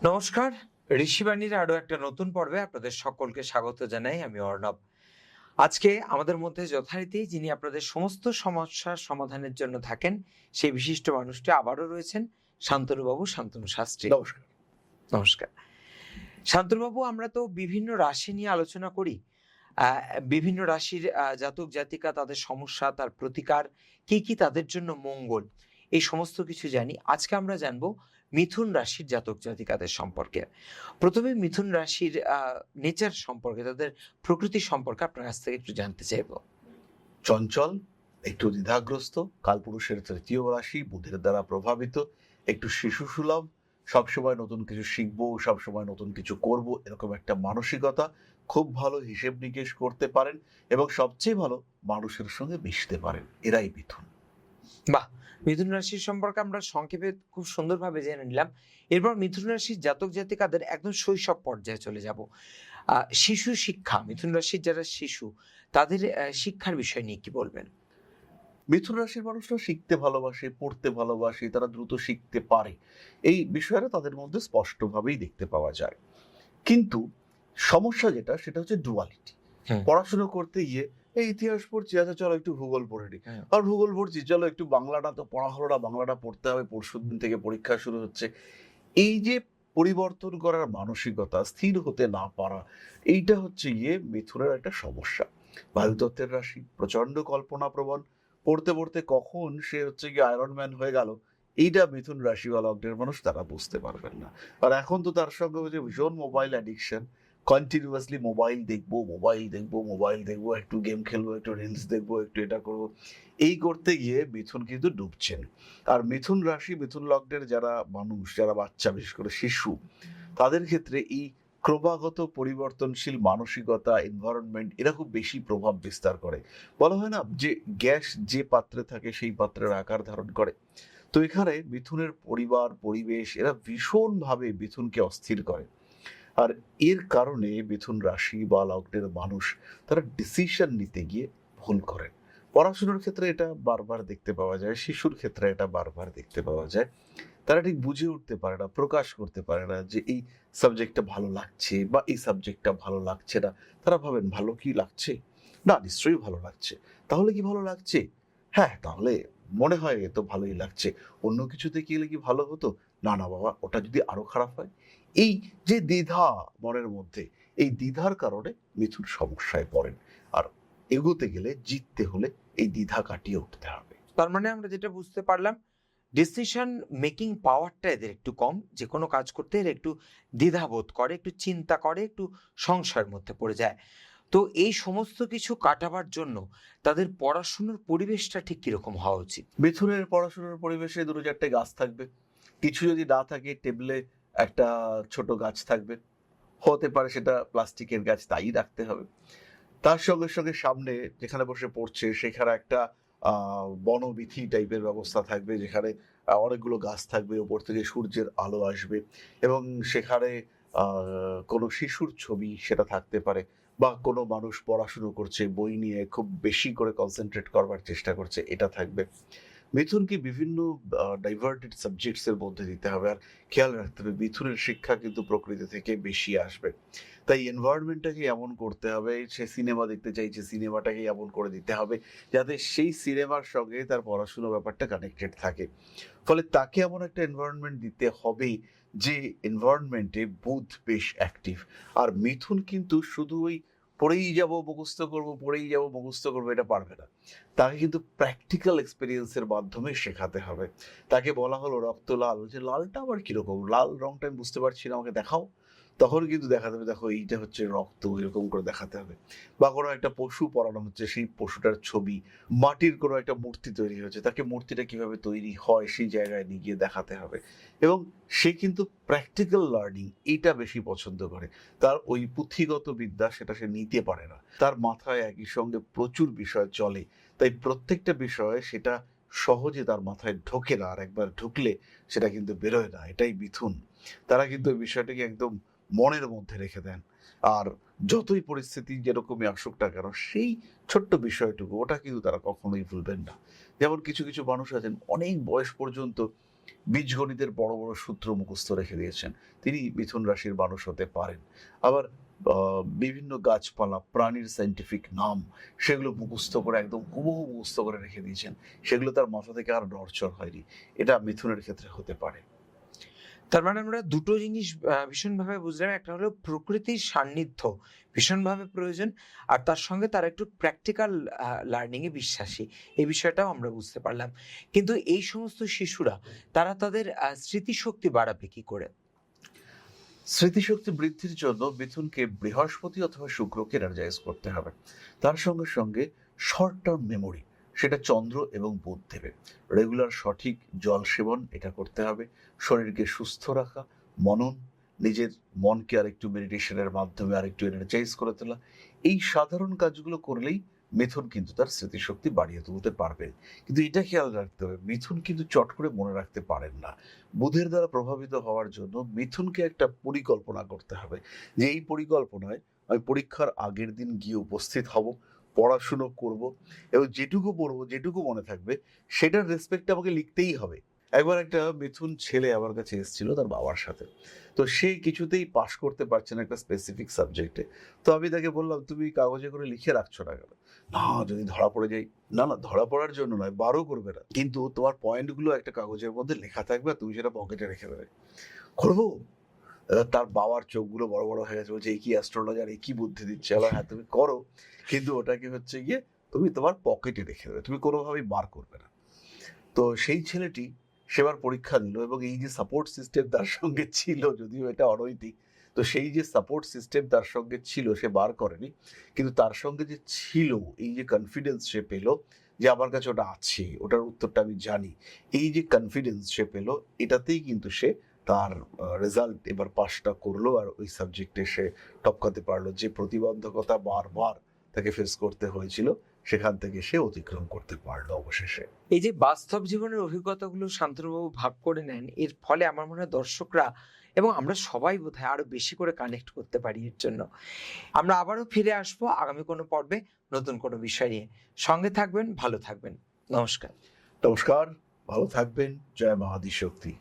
নমস্কার। ঋষিবাণীর আরো একটা নতুন পর্বে আপনাদের সকলকে স্বাগত জানাই। আমি অর্ণব। আজকে আমাদের মধ্যে যথারীতি যিনি আপনাদের সমস্ত সমস্যার সমাধানের জন্য থাকেন, সেই বিশিষ্ট মানুষটি আবারও রয়েছেন, শান্তনুবাবু, শান্তনু শাস্ত্রী। নমস্কার। নমস্কার। শান্তনুবাবু, আমরা তো বিভিন্ন রাশি নিয়ে আলোচনা করি। বিভিন্ন রাশির জাতক জাতিকা, তাদের সমস্যা, তার প্রতিকার, কি তাদের জন্য মঙ্গল, এই সমস্ত কিছু জানি। আজকে আমরা জানবো মিথুন রাশির জাতক জাতিকাদের সম্পর্কে। প্রথমে মিথুন রাশির নেচার সম্পর্কে, তাদের প্রকৃতি সম্পর্কে আপনার কাছ থেকে একটু জানতে চাইবো। চঞ্চল, একটু দ্বিধাগ্রস্ত, কালপুরুষের তৃতীয় রাশি, বুধের দ্বারা প্রভাবিত, একটু শিশু সুলভ, সবসময় নতুন কিছু শিখবো, সবসময় নতুন কিছু করব, এরকম একটা মানসিকতা। খুব ভালো হিসেব নিকেশ করতে পারেন এবং সবচেয়ে ভালো মানুষের সঙ্গে মিশতে পারেন। এরাই মিথুন। বাহ! মিথুন রাশির সম্পর্কে আমরা সংক্ষেপে খুব সুন্দরভাবে জেনে নিলাম। এরপর মিথুন রাশির জাতক জাতিকাদের একদম শৈশব পর্যায়ে চলে যাব। শিশু শিক্ষা, মিথুন রাশির যারা শিশু, তাদের শিক্ষার বিষয় নিয়ে কি বলবেন? মিথুন রাশির মানুষরা শিখতে ভালোবাসে, পড়তে ভালোবাসে, তারা দ্রুত শিখতে পারে, এই বিষয়টা তাদের মধ্যে স্পষ্টভাবেই দেখতে পাওয়া যায়। কিন্তু সমস্যা যেটা, সেটা হচ্ছে ডুয়ালিটি। হুম। পড়াশুনো করতে গিয়ে এই ইতিহাস পড়ছি, আচ্ছা চলো একটু ভূগোল পড়ে নিই, হুম। আর ভূগোল পড়ছি, চলো একটু বাংলাটা তো পড়া হলো না, বাংলাটা পড়তে হবে, পরশুদিন থেকে পরীক্ষা শুরু হচ্ছে। এই যে পরিবর্তন করার মানসিকতা, স্থির হতে না পারা, এইটা হচ্ছে গিয়ে মিথুনের একটা সমস্যা। বায়ুতত্ত্বের রাশি, প্রচন্ড কল্পনাপ্রবণ, পড়তে পড়তে কখন সে হচ্ছে গিয়ে আয়রন ম্যান হয়ে গেল, এইটা মিথুন রাশি বা লগ্নের মানুষ তারা বুঝতে পারবেন না। আর এখন তো তার সঙ্গে হচ্ছে ভীষণ মোবাইল অ্যাডিকশন, কন্টিনিউয়াসলি মোবাইল দেখবো, মোবাইল দেখবো, মোবাইল দেখবো, একটু গেম খেলবো, একটু রিলস দেখবো, একটু এটা করবো, এই করতে গিয়ে মিথুন কিন্তু ডুবছেন। আর মিথুন রাশি, মিথুন লগ্নের যারা মানুষ, যারা বাচ্চা, বিশেষ করে শিশু, তাদের ক্ষেত্রে এই ক্রমাগত পরিবর্তনশীল মানসিকতা, এনভায়রনমেন্ট, এরা খুব বেশি প্রভাব বিস্তার করে। বলা হয় না যে গ্যাস যে পাত্রে থাকে সেই পাত্রের আকার ধারণ করে। তো এখানে মিথুনের পরিবার, পরিবেশ, এরা ভীষণভাবে মিথুনকে অস্থির করে। আর এর কারণে মিথুন রাশি বা লগ্নের মানুষ তারা ডিসিশন নিতে গিয়ে ভুল করেন। পড়াশোনার ক্ষেত্রে এটা বারবার দেখতে পাওয়া যায়, শিশুর ক্ষেত্রে এটা বারবার দেখতে পাওয়া যায়। তারা ঠিক বুঝে উঠতে পারে না, প্রকাশ করতে পারে না যে এই সাবজেক্টটা ভালো লাগছে বা এই সাবজেক্টটা ভালো লাগছে না। তারা ভাবেন ভালো কি লাগছে? না, নিশ্চয়ই ভালো লাগছে। তাহলে কি ভালো লাগছে? হ্যাঁ, তাহলে মনে হয় এ তো ভালোই লাগছে। অন্য কিছুতে গেলে কি ভালো হতো? না, না বাবা, ওটা যদি আরো খারাপ হয়? এই যে দ্বিধা মনের মধ্যে, এই দ্বিধার কারণে মিথুন সমস্যায় পড়েন। আর এগোতে গেলে, জিততে হলে এই দ্বিধা কাটিয়ে উঠতে হবে। তার মানে আমরা যেটা বুঝতে পারলাম, ডিসিশন মেকিং পাওয়ারটা এদের একটু কম। যেকোনো কাজ করতে এরা একটু দ্বিধাবোধ করে, একটু চিন্তা করে, একটু সংশয়ের মধ্যে পড়ে যায়। তো এই সমস্ত কিছু কাটাবার জন্য তাদের পড়াশোনার পরিবেশটা ঠিক কিরকম হওয়া উচিত? মিথুনের পড়াশোনার পরিবেশে দুটো চারটে গাছ থাকবে। কিছু যদি না থাকে, টেবিলে একটা ছোট গাছ থাকবে। হতে পারে সেটা প্লাস্টিকের গাছ, তাই রাখতে হবে। তার সঙ্গে সঙ্গে সামনে যেখানে বসে পড়ছে সেখানে একটা বনবিথি টাইপের ব্যবস্থা থাকবে, যেখানে অনেকগুলো গাছ থাকবে, ওপর থেকে সূর্যের আলো আসবে এবং সেখানে কোনো শিশুর ছবি সেটা থাকতে পারে, বা কোনো মানুষ পড়াশুনো করছে, বই নিয়ে খুব বেশি করে কনসেন্ট্রেট করবার চেষ্টা করছে, এটা থাকবে। মিথুনকে বিভিন্ন ডাইভার্টেড সাবজেক্টস এর মধ্যে দিতে হবে। আর খেয়াল রাখতে হবে, মিথুনের শিক্ষা কিন্তু প্রকৃতি থেকে বেশি আসবে। তাই এনভায়রনমেন্টটাকে এমন করতে হবে, সে সিনেমা দেখতে চাইছে, সিনেমাটাকে এমন করে দিতে হবে যাতে সেই সিনেমার সঙ্গে তার পড়াশোনা ব্যাপারটা কানেক্টেড থাকে। ফলে তাকে এমন একটা এনভায়রনমেন্ট দিতে হবে যে এনভায়রনমেন্টে বুধ বেশ অ্যাক্টিভ। আর মিথুন কিন্তু শুধু ওই পড়েই যাব, মুখস্থ করব, পড়েই যাব, মুখস্থ করবো, এটা পারবে না। তাকে কিন্তু প্র্যাকটিক্যাল এক্সপেরিয়েন্সের মাধ্যমে শেখাতে হবে। তাকে বলা হলো রক্ত লাল, যে লালটা আবার কিরকম, লাল রংটা আমি বুঝতে পারছি না, আমাকে দেখাও। তখন কিন্তু দেখাতে হবে, দেখো এইটা হচ্ছে রক্ত, এরকম করে দেখাতে হবে। বা কোনো একটা পশু পড়ানো হচ্ছে, সেই পশুটার ছবি, মাটির কোনো একটা মূর্তি তৈরি হয়েছে, তাকে মূর্তিটা কিভাবে তৈরি হয় সেই জায়গায় নিয়ে গিয়ে দেখাতে হবে। এবং সে কিন্তু প্র্যাকটিক্যাল লার্নিং এইটা বেশি পছন্দ করে। তার ওই পুঁথিগত বিদ্যা সেটা সে নিতে পারে না। তার মাথায় একই সঙ্গে প্রচুর বিষয় চলে, তাই প্রত্যেকটা বিষয় সেটা সহজে তার মাথায় ঢোকে না, আর একবার ঢুকলে সেটা কিন্তু বেরোয় না। এটাই মিথুন। তারা কিন্তু এই বিষয়টাকে একদম মনের মধ্যে রেখে দেন। আর যতই পরিস্থিতি যেরকমই আসুক না কেন, সেই ছোট্ট বিষয়টুকু, ওটা কিন্তু তারা কখনোই ভুলবেন না। যেমন কিছু কিছু মানুষ আছেন অনেক বয়স পর্যন্ত বীজগণিতের বড় বড় সূত্র মুখস্থ রেখে দিয়েছেন, তিনি মিথুন রাশির মানুষ হতে পারেন। আবার বিভিন্ন গাছপালা, প্রাণীর সাইন্টিফিক নাম, সেগুলো মুখস্থ করে একদম হুবহু মুখস্থ করে রেখে দিয়েছেন, সেগুলো তার মাথা থেকে আর নড়চড় হয়নি। এটা মিথুনের ক্ষেত্রে হতে পারে। তার মানে আমরা দুটো জিনিস ভীষণভাবে বুঝলাম। একটা হলো প্রকৃতির সান্নিধ্য ভীষণভাবে প্রয়োজন, আর তার সঙ্গে তারা একটু প্র্যাকটিক্যাল লার্নিং এ বিশ্বাসী, এই বিষয়টাও আমরা বুঝতে পারলাম। কিন্তু এই সমস্ত শিশুরা তারা তাদের স্মৃতিশক্তি বাড়াবে কি করে? স্মৃতিশক্তি বৃদ্ধির জন্য মিথুনকে বৃহস্পতি অথবা শুক্রকে এনার্জাইজ করতে হবে। তার সঙ্গে সঙ্গে শর্ট টার্ম মেমোরি, সেটা চন্দ্র এবং বুধ দেবে। রেগুলার সঠিক জল সেবন এটা করতে হবে। শরীরকে সুস্থ রাখা, মনন, নিজের মনকে আরেকটু মেডিটেশনের মাধ্যমে আরেকটু এনার্জাইজ করে তোলা, এই সাধারণ কাজগুলো করলেই মিথুন কিন্তু তার স্মৃতিশক্তি বাড়িয়ে তুলতে পারবে। কিন্তু এটা খেয়াল রাখতে হবে, মিথুন কিন্তু চট করে মনে রাখতে পারেন না। বুধের দ্বারা প্রভাবিত হওয়ার জন্য মিথুনকে একটা পরিকল্পনা করতে হবে, যে এই পরিকল্পনায় আমি পরীক্ষার আগের দিন গিয়ে উপস্থিত হব, পড়াশুনো করব, এবং যেটুকু পড়বো, যেটুকু মনে থাকবে, সেটার রেসপেক্ট আমাকে লিখতেই হবে। একবার একটা মিথুন ছেলে আমার কাছে এসেছিল তার বাবার সাথে। তো সে কিছুতেই পাশ করতে পারছে না একটা স্পেসিফিক সাবজেক্টে। তো আমি তাকে বললাম, তুমি কাগজে করে লিখে রাখছো না কেন? না, যদি ধরা পড়ে যাই। না না, ধরা পড়ার জন্য নয়, বারও করবে না, কিন্তু তোমার পয়েন্টগুলো একটা কাগজের মধ্যে লেখা থাকবে আর তুমি সেটা পকেটে রেখে দেবে। করবো? তার বাবার চোখগুলো বড় বড় হয়ে গেছে, বলছে এই কি অ্যাস্ট্রোলজার, এই কি বুদ্ধি দিচ্ছে। হ্যাঁ, তুমি করো, কিন্তু ওটাকে হচ্ছে গিয়ে তুমি তোমার পকেটে রেখে দেবে, তুমি কোনোভাবেই বার করবে না। তো সেই ছেলেটি সেবার পরীক্ষা দিল, এবং এই যে সাপোর্ট সিস্টেম তার সঙ্গে ছিল, যদিও এটা অনৈতিক, তো সেই যে সাপোর্ট সিস্টেম তার সঙ্গে ছিল, সে বার করেনি, কিন্তু তার সঙ্গে যে ছিল এই যে কনফিডেন্স সে পেল, যে আমার কাছে ওটা আছে, ওটার উত্তরটা আমি জানি, এই যে কনফিডেন্স সে পেল, এটাতেই কিন্তু সে তার রেজাল্ট এবার পাসটা করলো, আর ওই সাবজেক্টে সে টপকাতে পারলো। যে প্রতিবন্ধকতা বারবার তাকে ফেস করতে হয়েছিল, সেখান থেকে সে অতিক্রম করতে পারলো অবশেষে। এই যে বাস্তব জীবনের অভিজ্ঞতাগুলো শান্তনুবাবু ভাগ করে নেন, এর ফলে আমার মনে হয় দর্শকরা এবং আমরা সবাই বোধহয় আরো বেশি করে কানেক্ট করতে পারি। এর জন্য আমরা আবারও ফিরে আসবো আগামী কোনো পর্বে নতুন কোনো বিষয় নিয়ে। সঙ্গে থাকবেন, ভালো থাকবেন। নমস্কার। নমস্কার, ভালো থাকবেন। জয় মা আদিশক্তি।